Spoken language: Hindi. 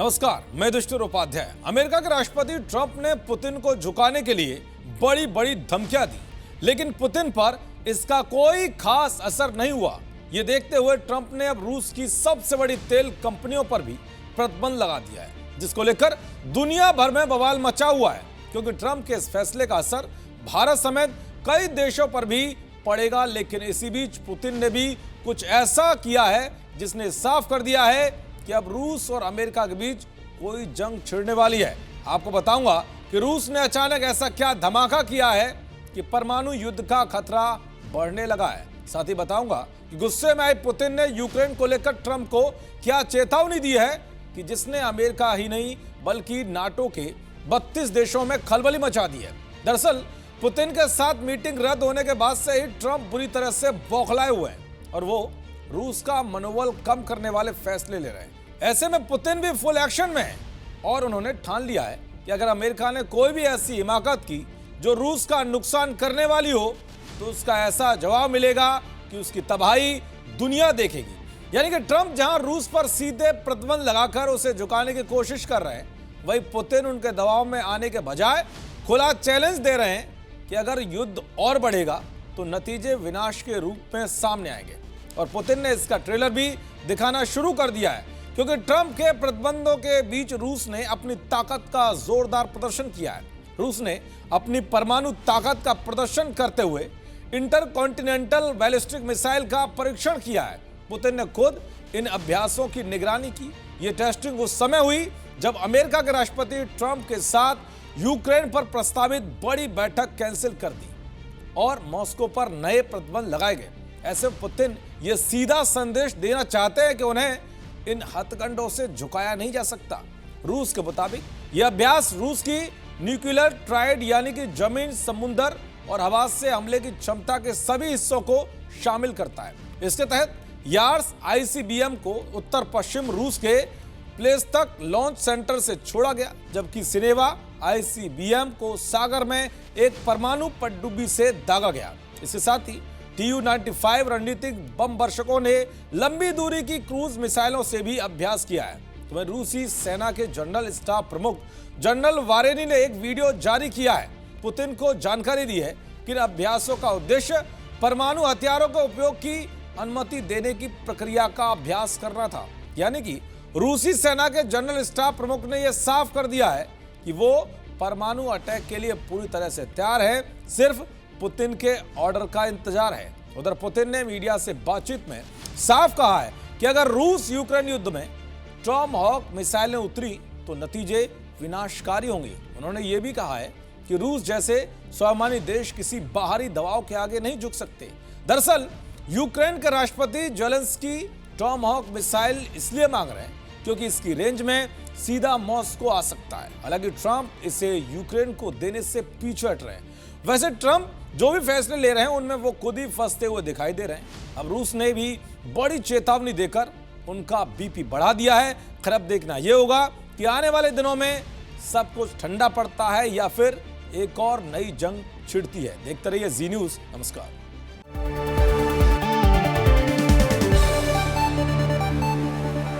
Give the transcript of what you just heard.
नमस्कार, मैं दुष्टुर उपाध्याय। अमेरिका के राष्ट्रपति ट्रंप ने पुतिन को झुकाने के लिए बड़ी बड़ी धमकियां दी, लेकिन पुतिन पर इसका कोई खास असर नहीं हुआ। ये देखते हुए ट्रंप ने अब रूस की सबसे बड़ी तेल कंपनियों पर भी प्रतिबंध लगा दिया है, जिसको लेकर दुनिया भर में बवाल मचा हुआ है। क्योंकि ट्रंप के इस फैसले का असर भारत समेत कई देशों पर भी पड़ेगा। लेकिन इसी बीच पुतिन ने भी कुछ ऐसा किया है जिसने साफ कर दिया है कि अब रूस और अमेरिका के बीच कोई जंग छिड़ने वाली है। आपको बताऊंगा कि रूस ने अचानक ऐसा क्या धमाका किया है कि परमाणु युद्ध का खतरा बढ़ने लगा है। साथ ही बताऊंगा कि गुस्से में आए पुतिन ने यूक्रेन को लेकर ट्रंप को क्या चेतावनी दी है कि जिसने अमेरिका ही नहीं बल्कि नाटो के 32 देशों में खलबली मचा दी है। दरअसल पुतिन के साथ मीटिंग रद्द होने के बाद से ही ट्रंप बुरी तरह से बौखलाए हुए हैं और वो रूस का मनोबल कम करने वाले फैसले ले रहे हैं। ऐसे में पुतिन भी फुल एक्शन में है और उन्होंने ठान लिया है कि अगर अमेरिका ने कोई भी ऐसी हिमाकत की जो रूस का नुकसान करने वाली हो तो उसका ऐसा जवाब मिलेगा कि उसकी तबाही दुनिया देखेगी। यानी कि ट्रंप जहां रूस पर सीधे प्रतिबंध लगाकर उसे झुकाने की कोशिश कर रहे हैं, वही पुतिन उनके दबाव में आने के बजाय खुला चैलेंज दे रहे हैं कि अगर युद्ध और बढ़ेगा तो नतीजे विनाश के रूप में सामने आएंगे। और पुतिन ने इसका ट्रेलर भी दिखाना शुरू कर दिया है, क्योंकि ट्रंप के प्रतिबंधों के बीच रूस ने अपनी ताकत का जोरदार प्रदर्शन किया है। रूस ने अपनी परमाणु ताकत का प्रदर्शन करते हुए इंटरकॉन्टिनेंटल बैलिस्टिक मिसाइल का परीक्षण किया है। पुतिन ने खुद इन अभ्यासों की निगरानी की। यह टेस्टिंग उस समय हुई जब अमेरिका के राष्ट्रपति ट्रंप के साथ यूक्रेन पर प्रस्तावित बड़ी बैठक कैंसिल कर दी और मॉस्को पर नए प्रतिबंध लगाए गए। ऐसे पुतिन यह सीधा संदेश देना चाहते हैं कि उन्हें इन हथकंडों से झुकाया नहीं जा सकता। रूस के मुताबिक यह अभ्यास रूस की न्यूक्लियर ट्राइड यानी कि जमीन, समुद्र और हवा से हमले की क्षमता के सभी हिस्सों को शामिल करता है। इसके तहत यार्स आईसीबीएम को उत्तर पश्चिम रूस के प्लेस तक लॉन्च सेंटर से छोड़ा गया, जबकि सिनेवा आईसीबीएम को सागर में एक परमाणु पनडुब्बी से दागा गया। इसके साथ ही TU-95 रणनीतिक बम वर्षकों ने लंबी दूरी की क्रूज मिसाइलों से भी अभ्यास किया है। तो वह रूसी सेना के जनरल स्टाफ प्रमुख जनरल वारेनी ने एक वीडियो जारी किया है। पुतिन को जानकारी दी है कि इन अभ्यासों का उद्देश्य परमाणु हथियारों के उपयोग की अनुमति देने की प्रक्रिया का अभ्यास करना था। यानी कि रूसी सेना के जनरल स्टाफ प्रमुख ने यह साफ कर दिया है कि वो परमाणु अटैक के लिए पूरी तरह से तैयार है, सिर्फ पुतिन के ऑर्डर का इंतजार है। उधर पुतिन ने मीडिया से बातचीत में साफ कहा है कि अगर रूस यूक्रेन युद्ध में टॉमहॉक मिसाइलें उतरी तो नतीजे विनाशकारी होंगे। उन्होंने यह भी कहा है कि रूस जैसे स्वाभिमानी देश किसी बाहरी दबाव के आगे नहीं झुक सकते। दरअसल यूक्रेन के राष्ट्रपति जेलेंस्की टॉमहॉक मिसाइल इसलिए मांग रहे हैं क्योंकि इसकी रेंज में सीधा मॉस्को आ सकता है। हालांकि ट्रंप इसे यूक्रेन को देने से पीछे हट रहे हैं। वैसे ट्रंप जो भी फैसले ले रहे हैं उनमें वो खुद ही फंसते हुए दिखाई दे रहे हैं। अब रूस ने भी बड़ी चेतावनी देकर उनका बीपी बढ़ा दिया है। खैर अब देखना यह होगा कि आने वाले दिनों में सब कुछ ठंडा पड़ता है या फिर एक और नई जंग छिड़ती है। देखते रहिए जी न्यूज़। नमस्कार।